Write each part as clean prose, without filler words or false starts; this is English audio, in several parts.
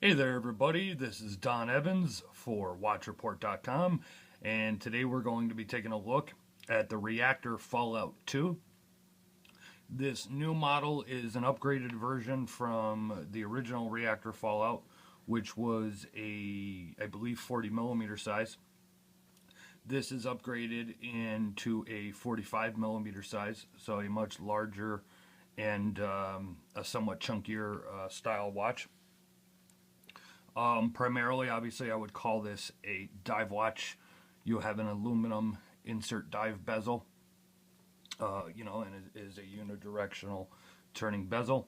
Hey there, everybody. This is Don Evans for WatchReport.com, and today we're going to be taking a look at the Reactor Fallout 2. This new model is an upgraded version from the original Reactor Fallout, which was I believe, 40 millimeter size. This is upgraded into a 45 millimeter size, so a much larger and a somewhat chunkier style watch. Primarily, obviously, I would call this a dive watch. You have an aluminum insert dive bezel, and it is a unidirectional turning bezel.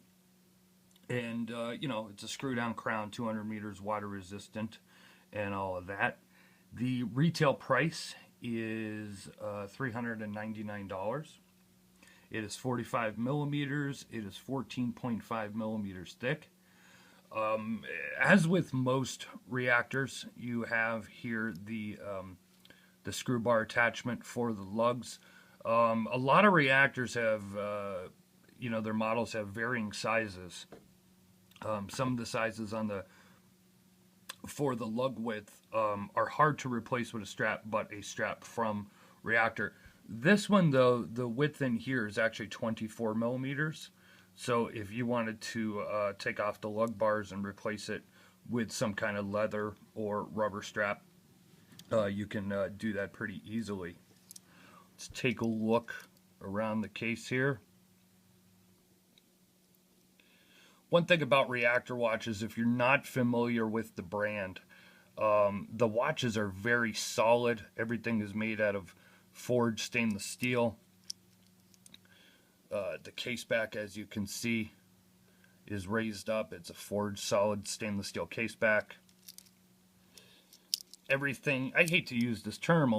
And, it's a screw down crown, 200 meters water resistant, and all of that. The retail price is $399. It is 45 millimeters, it is 14.5 millimeters thick. As with most reactors, you have here the screw bar attachment for the lugs. A lot of reactors have, their models have varying sizes. Some of the sizes for the lug width are hard to replace with a strap, but a strap from Reactor. This one, though, the width in here is actually 24 millimeters. So if you wanted to take off the lug bars and replace it with some kind of leather or rubber strap, you can do that pretty easily. Let's take a look around the case here. One thing about Reactor watches, if you're not familiar with the brand, the watches are very solid. Everything is made out of forged stainless steel. The case back, as you can see, is raised up. It's a forged solid stainless steel case back. Everything, I hate to use this term,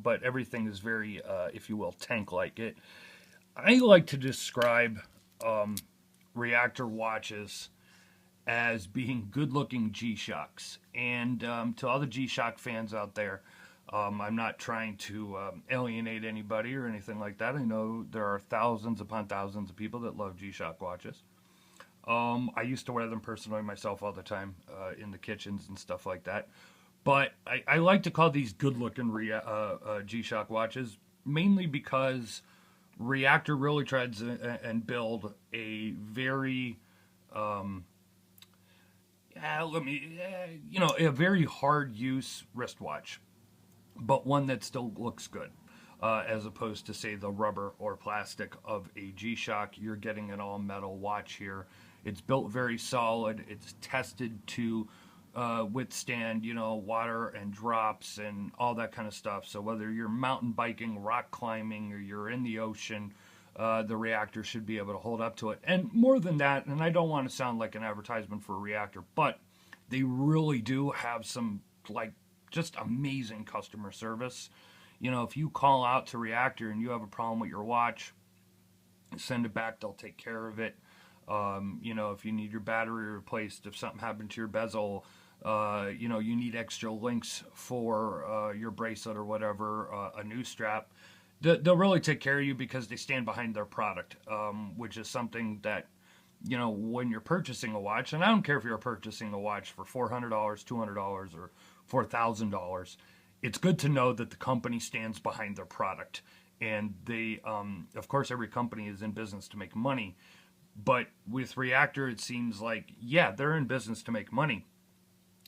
but everything is very, if you will, tank-like. I like to describe Reactor watches as being good-looking G-Shocks. And to all the G-Shock fans out there, I'm not trying to alienate anybody or anything like that. I know there are thousands upon thousands of people that love G-Shock watches. I used to wear them personally myself all the time in the kitchens and stuff like that. But I like to call these good-looking G-Shock watches, mainly because Reactor really tries and build a very, a very hard-use wristwatch, but one that still looks good, as opposed to, say, the rubber or plastic of a G-Shock. You're getting an all-metal watch here. It's built very solid. It's tested to withstand, water and drops and all that kind of stuff. So whether you're mountain biking, rock climbing, or you're in the ocean, the Reactor should be able to hold up to it. And more than that, and I don't want to sound like an advertisement for a Reactor, but they really do have some, just amazing customer service. If you call out to Reactor and you have a problem with your watch, send it back, they'll take care of it. If you need your battery replaced, if something happened to your bezel, you need extra links for your bracelet or whatever, a new strap, they'll really take care of you because they stand behind their product, which is something that, when you're purchasing a watch, and I don't care if you're purchasing a watch for $400, $200, or $4,000, it's good to know that the company stands behind their product. And they, of course, every company is in business to make money. But with Reactor, it seems like, yeah, they're in business to make money,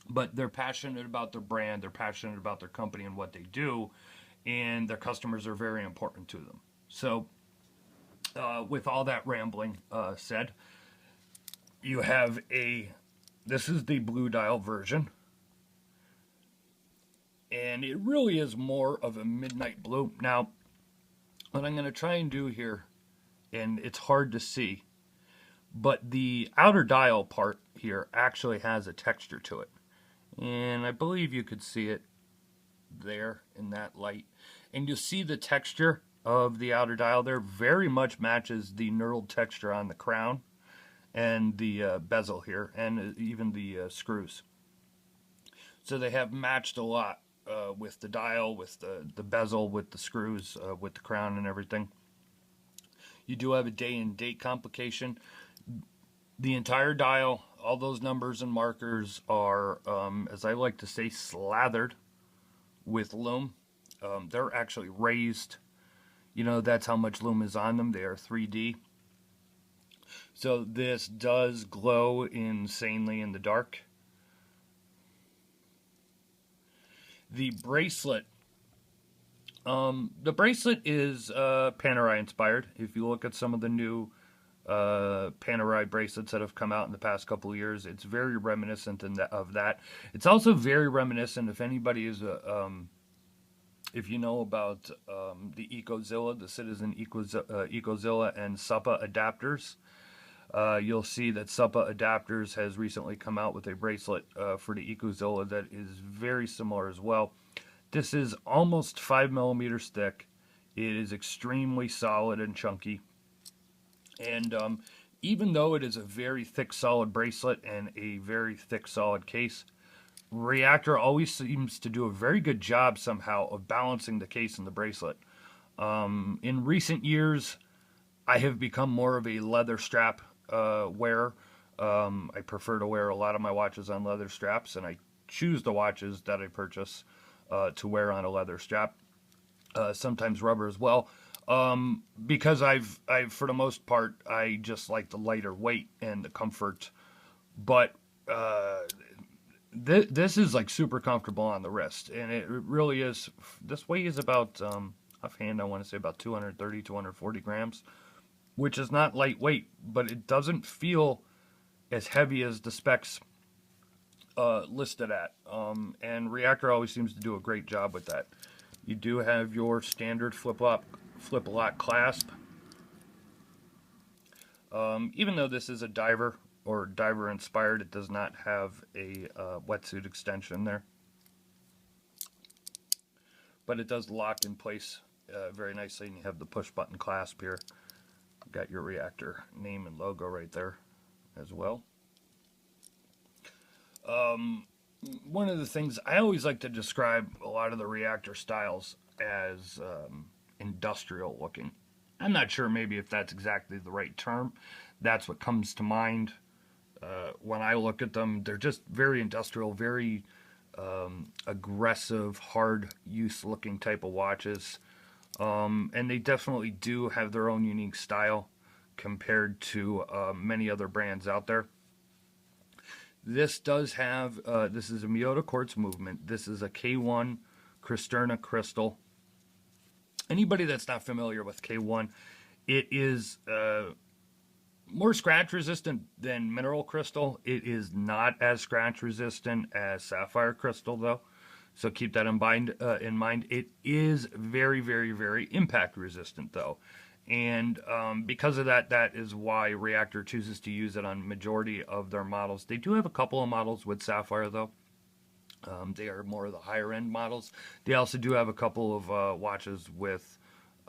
but they're passionate about their brand, they're passionate about their company and what they do, and their customers are very important to them. So, with all that rambling said, you have this is the blue dial version, and it really is more of a midnight blue. Now, what I'm going to try and do here, and it's hard to see, but the outer dial part here actually has a texture to it. And I believe you could see it there in that light. And you'll see the texture of the outer dial there very much matches the knurled texture on the crown and the bezel here, and even the screws. So they have matched a lot with the dial, with the bezel, with the screws, with the crown and everything. You do have a day and date complication. The entire dial All those numbers and markers are, as I like to say, slathered with loom. They're actually raised. You know, that's how much loom is on them. They are 3D. So this does glow insanely in the dark. The bracelet. The bracelet is Panerai inspired. If you look at some of the new Panerai bracelets that have come out in the past couple of years, it's very reminiscent of that. It's also very reminiscent, if anybody is if you know about the EcoZilla, the Citizen EcoZilla and Suppa adapters, you'll see that Suppa Adapters has recently come out with a bracelet for the EcoZilla that is very similar as well. This is almost 5 millimeters thick. It is extremely solid and chunky. And even though it is a very thick, solid bracelet and a very thick, solid case, Reactor always seems to do a very good job somehow of balancing the case and the bracelet. In recent years, I have become more of a leather strap wearer. I prefer to wear a lot of my watches on leather straps, and I choose the watches that I purchase to wear on a leather strap. Sometimes rubber as well. Because I've for the most part, I just like the lighter weight and the comfort. But this is like super comfortable on the wrist, and it really is. This weight is about offhand, I want to say about 230, 240 grams, which is not lightweight, but it doesn't feel as heavy as the specs listed at. And Reactor always seems to do a great job with that. You do have your standard flip-lock clasp. Even though this is a diver or diver inspired, it does not have a wetsuit extension there. But it does lock in place very nicely, and you have the push button clasp here. Got your Reactor name and logo right there as well. One of the things I always like to describe a lot of the Reactor styles as industrial looking. I'm not sure maybe if that's exactly the right term. That's what comes to mind when I look at them. They're just very industrial, very aggressive, hard use looking type of watches. And they definitely do have their own unique style compared to many other brands out there. This does have, this is a Miyota quartz movement. This is a K1 Cristerna crystal. Anybody that's not familiar with K1, it is more scratch resistant than mineral crystal. It is not as scratch resistant as sapphire crystal though. So keep that in mind. It is very, very, very impact resistant though. And because of that, that is why Reactor chooses to use it on majority of their models. They do have a couple of models with sapphire though. They are more of the higher end models. They also do have a couple of watches with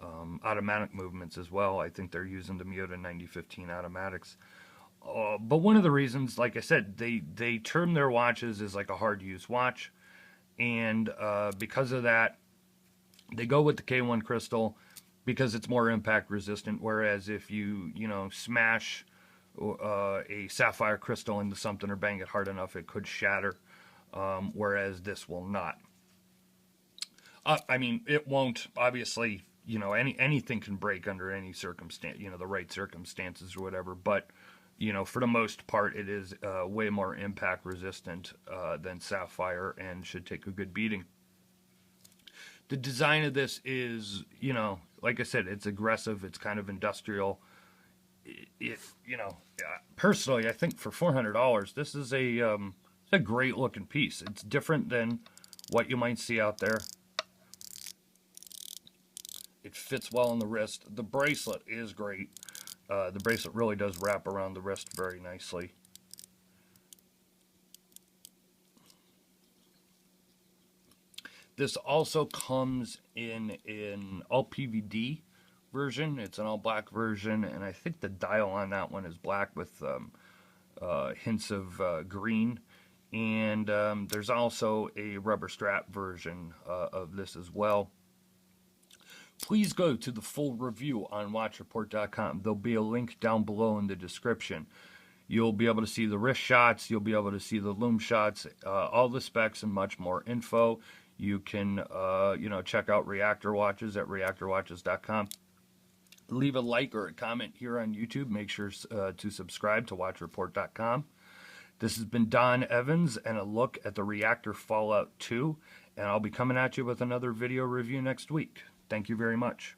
automatic movements as well. I think they're using the Miyota 9015 automatics. But one of the reasons, like I said, they term their watches as like a hard use watch. And because of that, they go with the K1 crystal because it's more impact resistant. Whereas if you smash a sapphire crystal into something or bang it hard enough, it could shatter. Whereas this will not. I mean, it won't. Obviously, anything can break under any circumstance. The right circumstances or whatever. But for the most part, it is way more impact resistant than sapphire and should take a good beating. The design of this is, like I said, it's aggressive. It's kind of industrial. Personally, I think for $400, this is a great looking piece. It's different than what you might see out there. It fits well on the wrist. The bracelet is great. The bracelet really does wrap around the wrist very nicely. This also comes in an all PVD version. It's an all black version, and I think the dial on that one is black with hints of green. And there's also a rubber strap version of this as well. Please go to the full review on watchreport.com. There'll be a link down below in the description. You'll be able to see the wrist shots, you'll be able to see the loom shots, all the specs and much more info. You can, check out Reactor watches at reactorwatches.com. Leave a like or a comment here on YouTube. Make sure to subscribe to watchreport.com. This has been Don Evans and a look at the Reactor Fallout 2, and I'll be coming at you with another video review next week. Thank you very much.